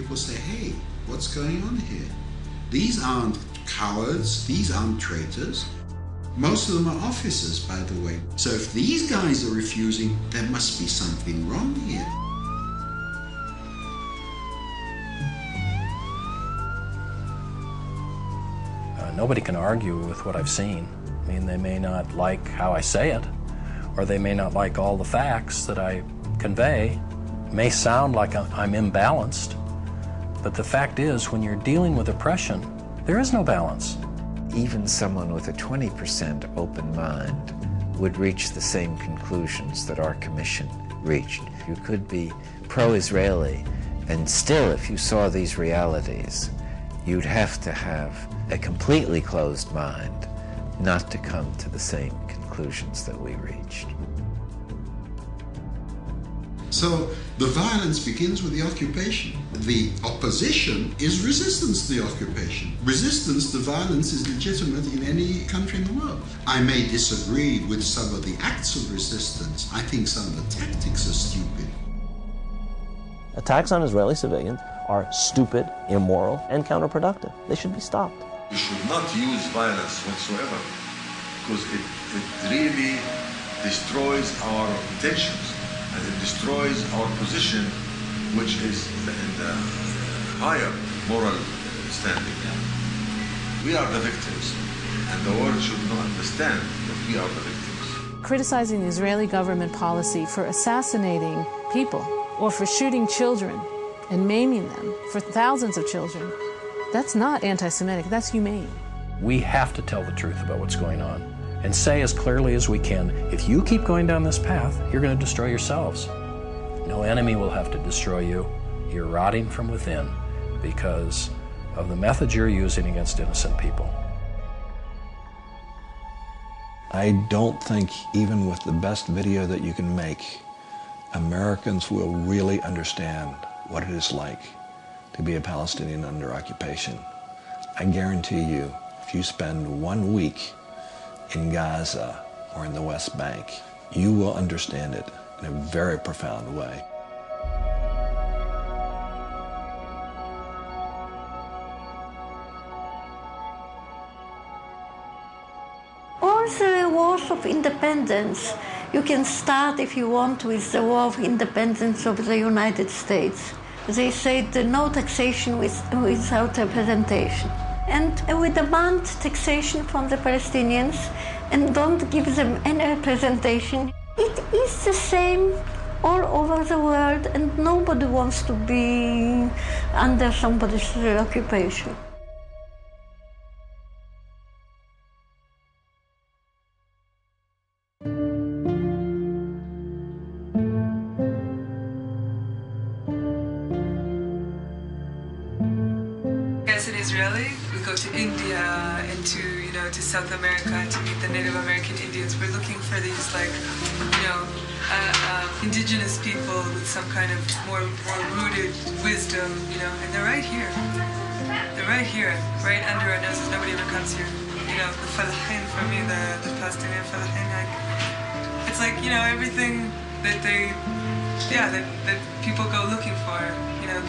people say, hey, what's going on here? These aren't cowards, these aren't traitors. Most of them are officers, by the way. So if these guys are refusing, there must be something wrong here. Nobody can argue with what I've seen. I mean, they may not like how I say it, or they may not like all the facts that I convey. It may sound like I'm imbalanced, but the fact is, when you're dealing with oppression, there is no balance. Even someone with a 20% open mind would reach the same conclusions that our commission reached. You could be pro-Israeli, and still, if you saw these realities, you'd have to have a completely closed mind not to come to the same conclusions that we reached. So the violence begins with the occupation. The opposition is resistance to the occupation. Resistance to violence is legitimate in any country in the world. I may disagree with some of the acts of resistance. I think some of the tactics are stupid. Attacks on Israeli civilians are stupid, immoral, and counterproductive. They should be stopped. We should not use violence whatsoever, because it really destroys our intentions, and it destroys our position, which is in the higher moral standing. We are the victims, and the world should not understand that we are the victims. Criticizing the Israeli government policy for assassinating people or for shooting children and maiming them, for thousands of children, that's not anti-Semitic, that's humane. We have to tell the truth about what's going on and say as clearly as we can, if you keep going down this path, you're going to destroy yourselves. No enemy will have to destroy you. You're rotting from within because of the methods you're using against innocent people. I don't think, even with the best video that you can make, Americans will really understand what it is like to be a Palestinian under occupation. I guarantee you, if you spend 1 week in Gaza or in the West Bank, you will understand it in a very profound way. All the wars of independence, you can start, if you want, with the war of independence of the United States. They said no taxation without representation. And we demand taxation from the Palestinians and don't give them any representation. It is the same all over the world, and nobody wants to be under somebody's occupation. As an Israeli, we go to India and to South America to meet the Native American Indians. We're looking for these indigenous people with some kind of more rooted wisdom, and they're right here. They're right here, right under our noses. Nobody ever comes here. The falahin for me, the Palestinian falahin, it's like, everything that that people go looking for.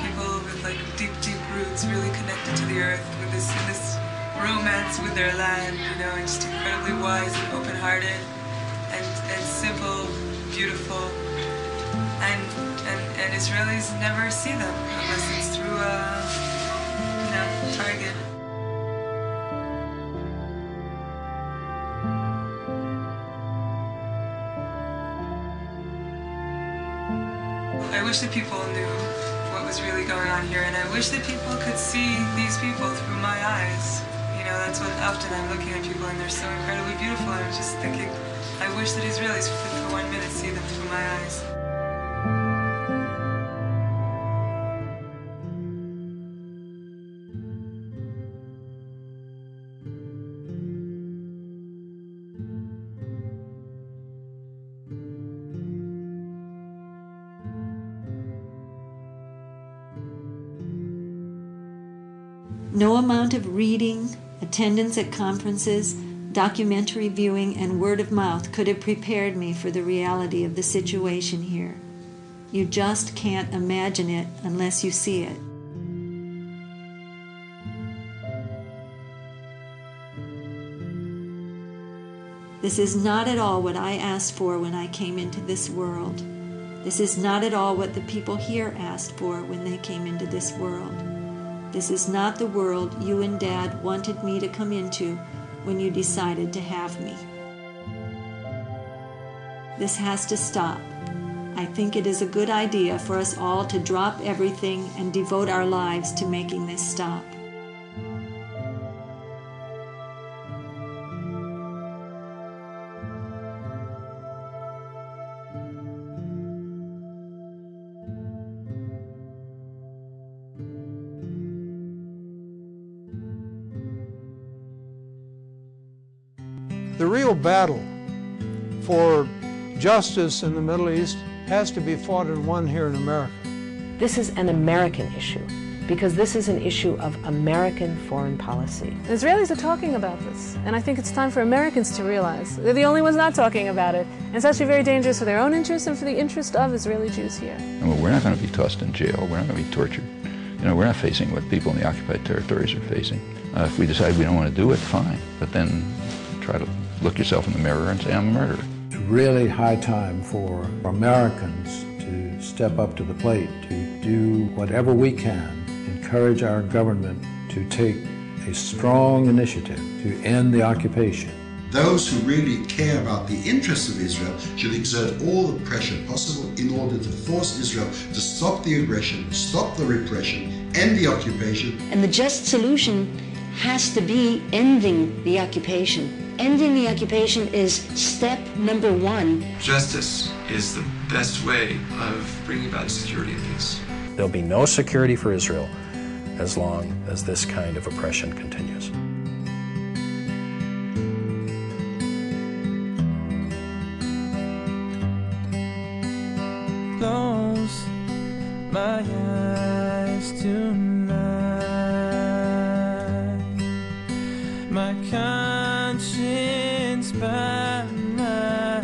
People with deep roots, really connected to the earth, with this romance with their land, and just incredibly wise and open-hearted and simple, beautiful. And Israelis never see them unless it's through Target. I wish that people knew what was really going on here, and I wish that people could see these people through my eyes. That's what often I'm looking at people and they're so incredibly beautiful, and I'm just thinking, I wish that Israelis could for 1 minute see them through my eyes. No amount of reading, attendance at conferences, documentary viewing, and word of mouth could have prepared me for the reality of the situation here. You just can't imagine it unless you see it. This is not at all what I asked for when I came into this world. This is not at all what the people here asked for when they came into this world. This is not the world you and Dad wanted me to come into when you decided to have me. This has to stop. I think it is a good idea for us all to drop everything and devote our lives to making this stop. The real battle for justice in the Middle East has to be fought and won here in America. This is an American issue because this is an issue of American foreign policy. The Israelis are talking about this, and I think it's time for Americans to realize they're the only ones not talking about it. And it's actually very dangerous for their own interest and for the interest of Israeli Jews here. Well, we're not going to be tossed in jail. We're not going to be tortured. You know, we're not facing what people in the occupied territories are facing. If we decide we don't want to do it, fine. But then try to look yourself in the mirror and say, I'm a murderer. It's really high time for Americans to step up to the plate, to do whatever we can, encourage our government to take a strong initiative to end the occupation. Those who really care about the interests of Israel should exert all the pressure possible in order to force Israel to stop the aggression, stop the repression, end the occupation. And the just solution has to be ending the occupation. Ending the occupation is step number one. Justice is the best way of bringing about security and peace. There'll be no security for Israel as long as this kind of oppression continues. Close my eyes tonight. My conscience by my